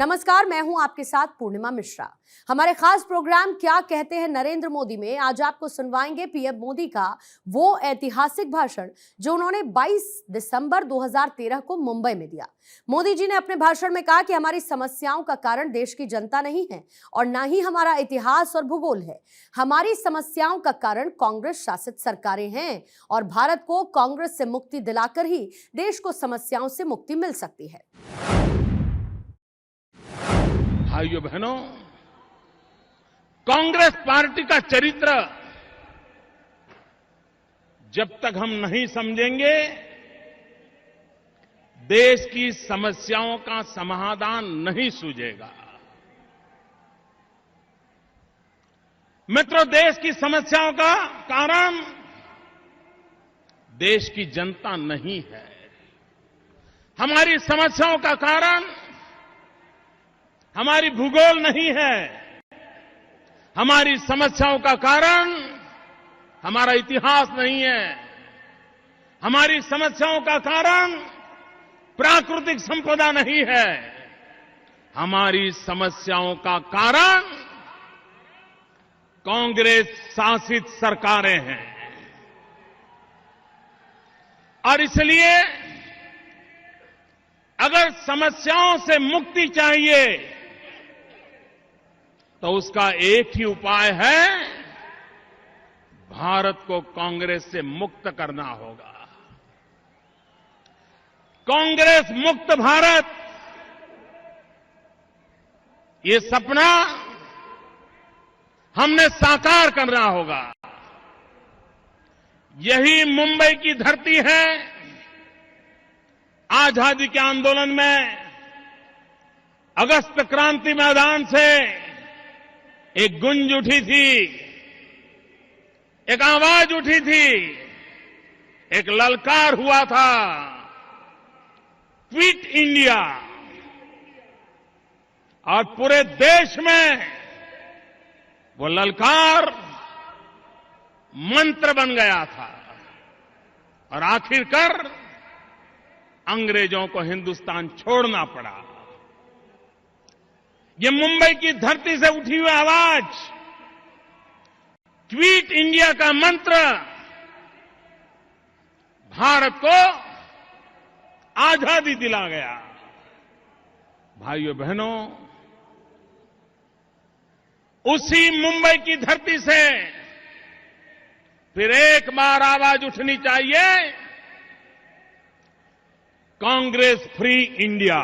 नमस्कार, मैं हूं आपके साथ पूर्णिमा मिश्रा। हमारे खास प्रोग्राम क्या कहते हैं नरेंद्र मोदी में आज आपको सुनवाएंगे पीएम मोदी का वो ऐतिहासिक भाषण जो उन्होंने 22 दिसंबर 2013 को मुंबई में दिया। मोदी जी ने अपने भाषण में कहा कि हमारी समस्याओं का कारण देश की जनता नहीं है और ना ही हमारा इतिहास और भूगोल है। हमारी समस्याओं का कारण कांग्रेस शासित सरकारें हैं और भारत को कांग्रेस से मुक्ति दिलाकर ही देश को समस्याओं से मुक्ति मिल सकती है। भाइयों बहनों, कांग्रेस पार्टी का चरित्र जब तक हम नहीं समझेंगे, देश की समस्याओं का समाधान नहीं सूझेगा। मित्रों, देश की समस्याओं का कारण देश की जनता नहीं है। हमारी समस्याओं का कारण हमारी भूगोल नहीं है। हमारी समस्याओं का कारण हमारा इतिहास नहीं है। हमारी समस्याओं का कारण प्राकृतिक संपदा नहीं है। हमारी समस्याओं का कारण कांग्रेस शासित सरकारें हैं। और इसलिए अगर समस्याओं से मुक्ति चाहिए तो उसका एक ही उपाय है, भारत को कांग्रेस से मुक्त करना होगा। कांग्रेस मुक्त भारत, ये सपना हमने साकार करना होगा। यही मुंबई की धरती है। आजादी के आंदोलन में अगस्त क्रांति मैदान से एक गूंज उठी थी, एक आवाज उठी थी, एक ललकार हुआ था, क्विट इंडिया। और पूरे देश में वो ललकार मंत्र बन गया था और आखिरकार अंग्रेजों को हिंदुस्तान छोड़ना पड़ा। ये मुंबई की धरती से उठी हुई आवाज, क्विट इंडिया का मंत्र भारत को आजादी दिला गया। भाइयों बहनों, उसी मुंबई की धरती से फिर एक बार आवाज उठनी चाहिए, कांग्रेस फ्री इंडिया।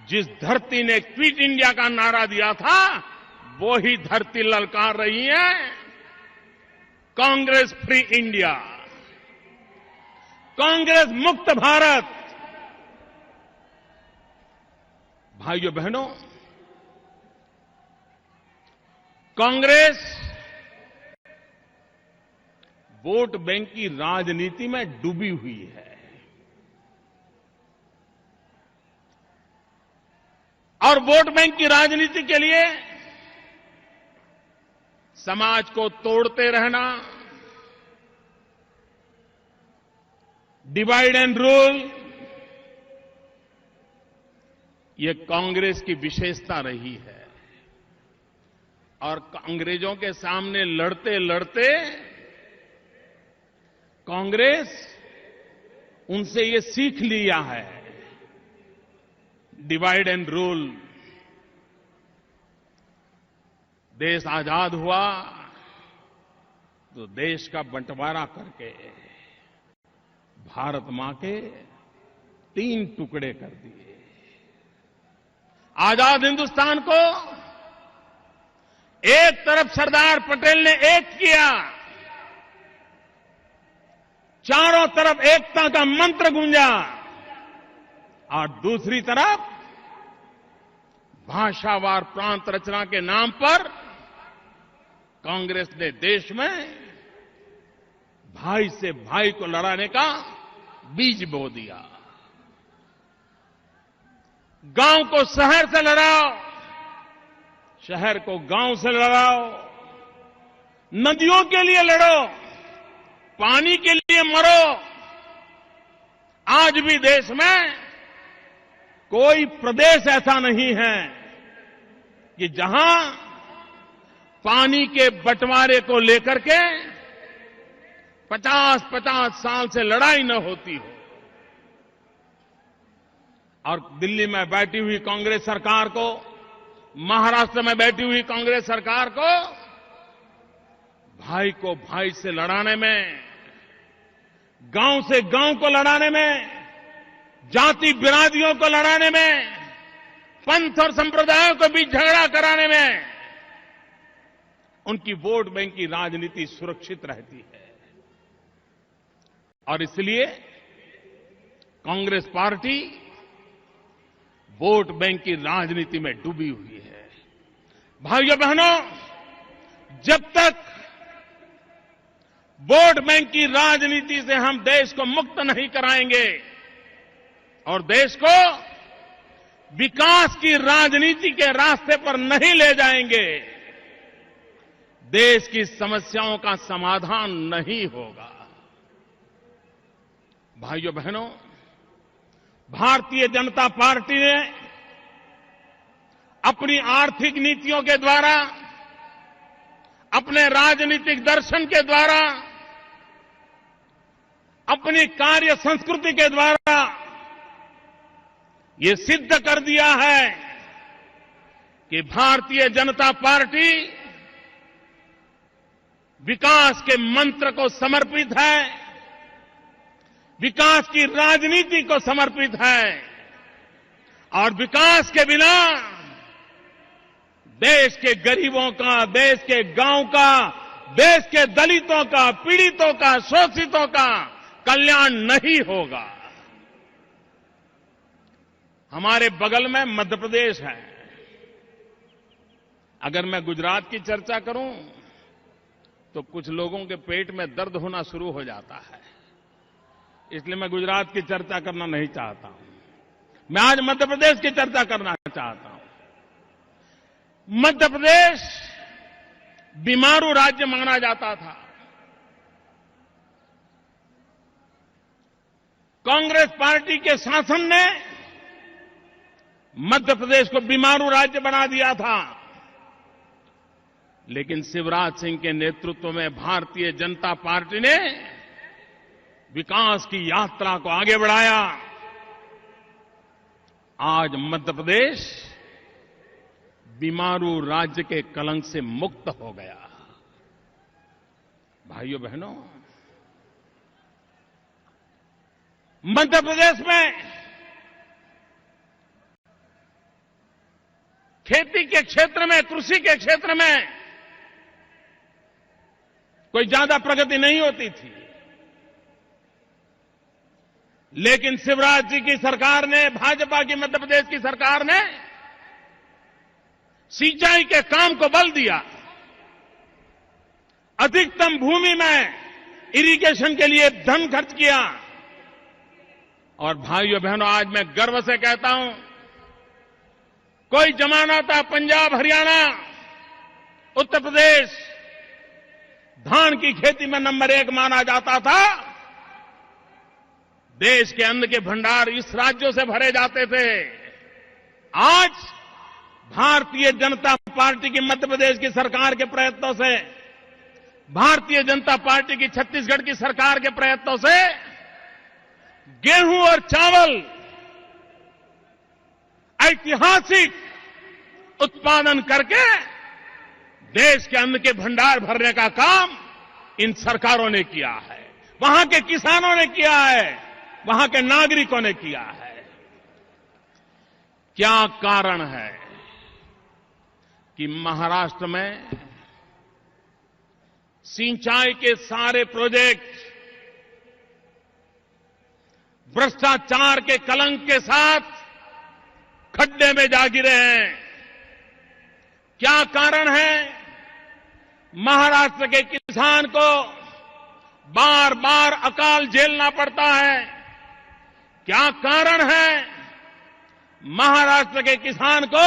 जिस धरती ने क्विट इंडिया का नारा दिया था, वो ही धरती ललकार रही है, कांग्रेस फ्री इंडिया, कांग्रेस मुक्त भारत। भाइयों बहनों, कांग्रेस वोट बैंक की राजनीति में डूबी हुई है और वोट बैंक की राजनीति के लिए समाज को तोड़ते रहना, डिवाइड एंड रूल, ये कांग्रेस की विशेषता रही है। और अंग्रेजों के सामने लड़ते लड़ते कांग्रेस उनसे ये सीख लिया है, डिवाइड एंड रूल। देश आजाद हुआ तो देश का बंटवारा करके भारत मां के 3 टुकड़े कर दिए। आजाद हिंदुस्तान को एक तरफ सरदार पटेल ने एक किया, चारों तरफ एकता का मंत्र गूंजा, और दूसरी तरफ भाषावार प्रांत रचना के नाम पर कांग्रेस ने देश में भाई से भाई को लड़ाने का बीज बो दिया। गांव को शहर से लड़ाओ, शहर को गांव से लड़ाओ, नदियों के लिए लड़ो, पानी के लिए मरो। आज भी देश में कोई प्रदेश ऐसा नहीं है कि जहां पानी के बंटवारे को लेकर के 50-50 साल से लड़ाई न होती हो। और दिल्ली में बैठी हुई कांग्रेस सरकार को, महाराष्ट्र में बैठी हुई कांग्रेस सरकार को भाई को भाई से लड़ाने में, गांव से गांव को लड़ाने में, जाति बिरादियों को लड़ाने में, पंथ और संप्रदायों के बीच झगड़ा कराने में उनकी वोट बैंक की राजनीति सुरक्षित रहती है। और इसलिए कांग्रेस पार्टी वोट बैंक की राजनीति में डूबी हुई है। भाइयों बहनों, जब तक वोट बैंक की राजनीति से हम देश को मुक्त नहीं कराएंगे और देश को विकास की राजनीति के रास्ते पर नहीं ले जाएंगे, देश की समस्याओं का समाधान नहीं होगा। भाइयों बहनों, भारतीय जनता पार्टी ने अपनी आर्थिक नीतियों के द्वारा, अपने राजनीतिक दर्शन के द्वारा, अपनी कार्य संस्कृति के द्वारा ये सिद्ध कर दिया है कि भारतीय जनता पार्टी विकास के मंत्र को समर्पित है, विकास की राजनीति को समर्पित है। और विकास के बिना देश के गरीबों का, देश के गांव का, देश के दलितों का, पीड़ितों का, शोषितों का कल्याण नहीं होगा। हमारे बगल में मध्य प्रदेश है। अगर मैं गुजरात की चर्चा करूं तो कुछ लोगों के पेट में दर्द होना शुरू हो जाता है, इसलिए मैं गुजरात की चर्चा करना नहीं चाहता हूं। मैं आज मध्य प्रदेश की चर्चा करना चाहता हूं। मध्य प्रदेश बीमारू राज्य माना जाता था। कांग्रेस पार्टी के शासन ने मध्य प्रदेश को बीमारू राज्य बना दिया था, लेकिन शिवराज सिंह के नेतृत्व में भारतीय जनता पार्टी ने विकास की यात्रा को आगे बढ़ाया। आज मध्य प्रदेश बीमारू राज्य के कलंक से मुक्त हो गया। भाइयों बहनों, मध्य प्रदेश में खेती के क्षेत्र में, कृषि के क्षेत्र में कोई ज्यादा प्रगति नहीं होती थी, लेकिन शिवराज जी की सरकार ने, भाजपा की मध्य प्रदेश की सरकार ने सिंचाई के काम को बल दिया। अधिकतम भूमि में इरिगेशन के लिए धन खर्च किया। और भाइयों बहनों, आज मैं गर्व से कहता हूं, कोई जमाना था पंजाब, हरियाणा, उत्तर प्रदेश धान की खेती में नंबर 1 माना जाता था। देश के अन्न के भंडार इस राज्यों से भरे जाते थे। आज भारतीय जनता पार्टी की मध्य प्रदेश की सरकार के प्रयत्नों से, भारतीय जनता पार्टी की छत्तीसगढ़ की सरकार के प्रयत्नों से गेहूं और चावल ऐतिहासिक उत्पादन करके देश के अन्न के भंडार भरने का काम इन सरकारों ने किया है, वहां के किसानों ने किया है, वहां के नागरिकों ने किया है। क्या कारण है कि महाराष्ट्र में सिंचाई के सारे प्रोजेक्ट भ्रष्टाचार के कलंक के साथ खड्डे में जा गिरे हैं? क्या कारण है महाराष्ट्र के किसान को बार बार अकाल झेलना पड़ता है? क्या कारण है महाराष्ट्र के किसान को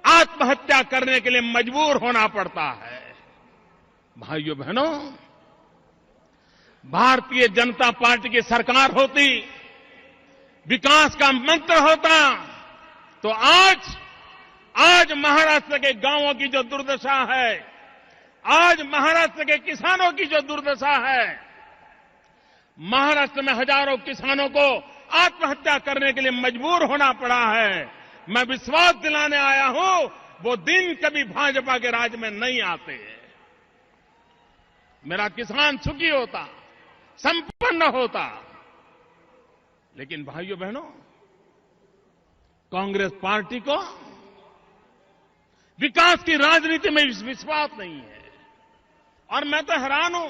आत्महत्या करने के लिए मजबूर होना पड़ता है? भाइयों बहनों, भारतीय जनता पार्टी की सरकार होती, विकास का मंत्र होता तो आज महाराष्ट्र के गांवों की जो दुर्दशा है, आज महाराष्ट्र के किसानों की जो दुर्दशा है, महाराष्ट्र में हजारों किसानों को आत्महत्या करने के लिए मजबूर होना पड़ा है, मैं विश्वास दिलाने आया हूं वो दिन कभी भाजपा के राज में नहीं आते। मेरा किसान सुखी होता, संपन्न होता। लेकिन भाइयों बहनों, कांग्रेस पार्टी को विकास की राजनीति में विश्वास नहीं है। और मैं तो हैरान हूं,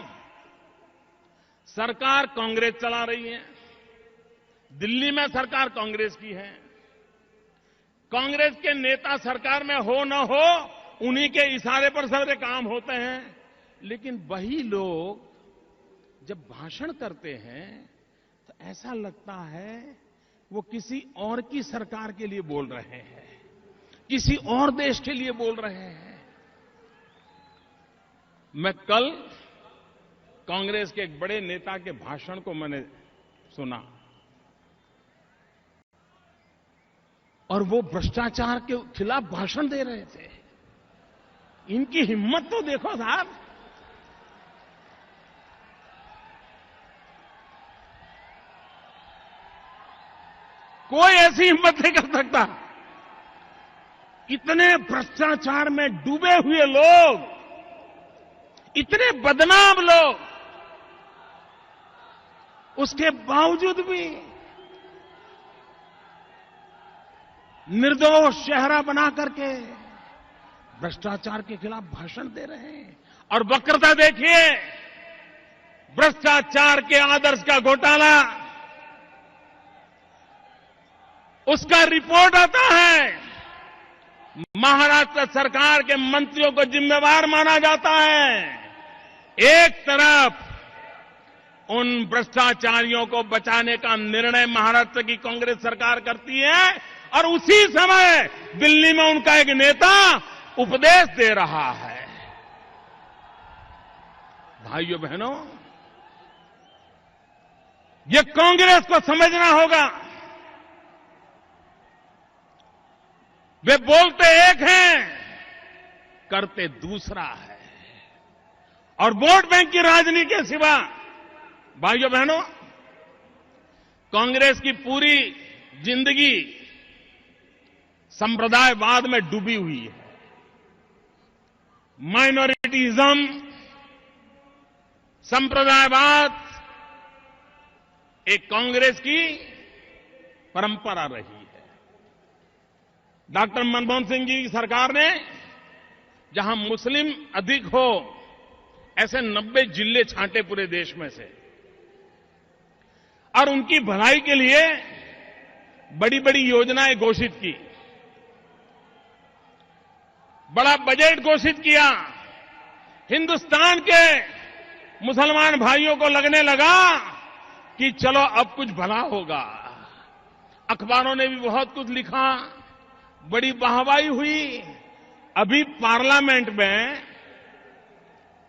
सरकार कांग्रेस चला रही है, दिल्ली में सरकार कांग्रेस की है, कांग्रेस के नेता सरकार में हो न हो उन्हीं के इशारे पर सारे काम होते हैं। लेकिन वही लोग जब भाषण करते हैं तो ऐसा लगता है वो किसी और की सरकार के लिए बोल रहे हैं, किसी और देश के लिए बोल रहे हैं। मैं कल कांग्रेस के एक बड़े नेता के भाषण को मैंने सुना और वो भ्रष्टाचार के खिलाफ भाषण दे रहे थे। इनकी हिम्मत तो देखो साहब। कोई ऐसी हिम्मत नहीं कर सकता। इतने भ्रष्टाचार में डूबे हुए लोग, इतने बदनाम लोग, उसके बावजूद भी निर्दोष चेहरा बना करके भ्रष्टाचार के खिलाफ भाषण दे रहे हैं। और वक्रता देखिए, भ्रष्टाचार के आदर्श का घोटाला, उसका रिपोर्ट आता है, महाराष्ट्र सरकार के मंत्रियों को जिम्मेवार माना जाता है। एक तरफ उन भ्रष्टाचारियों को बचाने का निर्णय महाराष्ट्र की कांग्रेस सरकार करती है और उसी समय दिल्ली में उनका एक नेता उपदेश दे रहा है। भाइयों बहनों, ये कांग्रेस को समझना होगा। वे बोलते एक हैं, करते दूसरा है। और वोट बैंक की राजनीति के सिवा भाइयों बहनों, कांग्रेस की पूरी जिंदगी संप्रदायवाद में डूबी हुई है। माइनॉरिटीज्म, संप्रदायवाद एक कांग्रेस की परंपरा रही है। डॉक्टर मनमोहन सिंह जी की सरकार ने जहां मुस्लिम अधिक हो ऐसे 90 जिले छांटे पूरे देश में से, और उनकी भलाई के लिए बड़ी बड़ी योजनाएं घोषित की, बड़ा बजट घोषित किया। हिंदुस्तान के मुसलमान भाइयों को लगने लगा कि चलो अब कुछ भला होगा। अखबारों ने भी बहुत कुछ लिखा, बड़ी वाहवाही हुई। अभी पार्लियामेंट में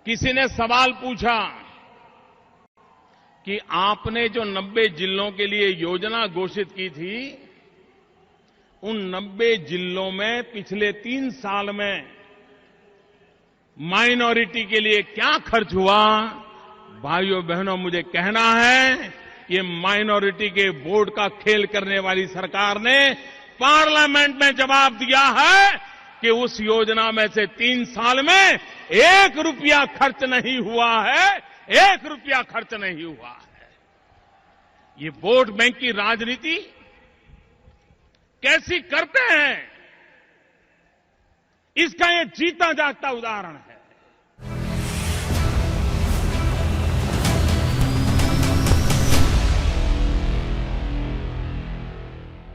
किसी ने सवाल पूछा कि आपने जो 90 जिलों के लिए योजना घोषित की थी, उन 90 जिलों में पिछले 3 साल में माइनॉरिटी के लिए क्या खर्च हुआ? भाइयों बहनों, मुझे कहना है ये माइनॉरिटी के वोट का खेल करने वाली सरकार ने पार्लियामेंट में जवाब दिया है कि उस योजना में से 3 साल में 1 रुपया खर्च नहीं हुआ है, 1 रुपया खर्च नहीं हुआ है। ये वोट बैंक की राजनीति कैसी करते हैं, इसका ये जीता जागता उदाहरण है।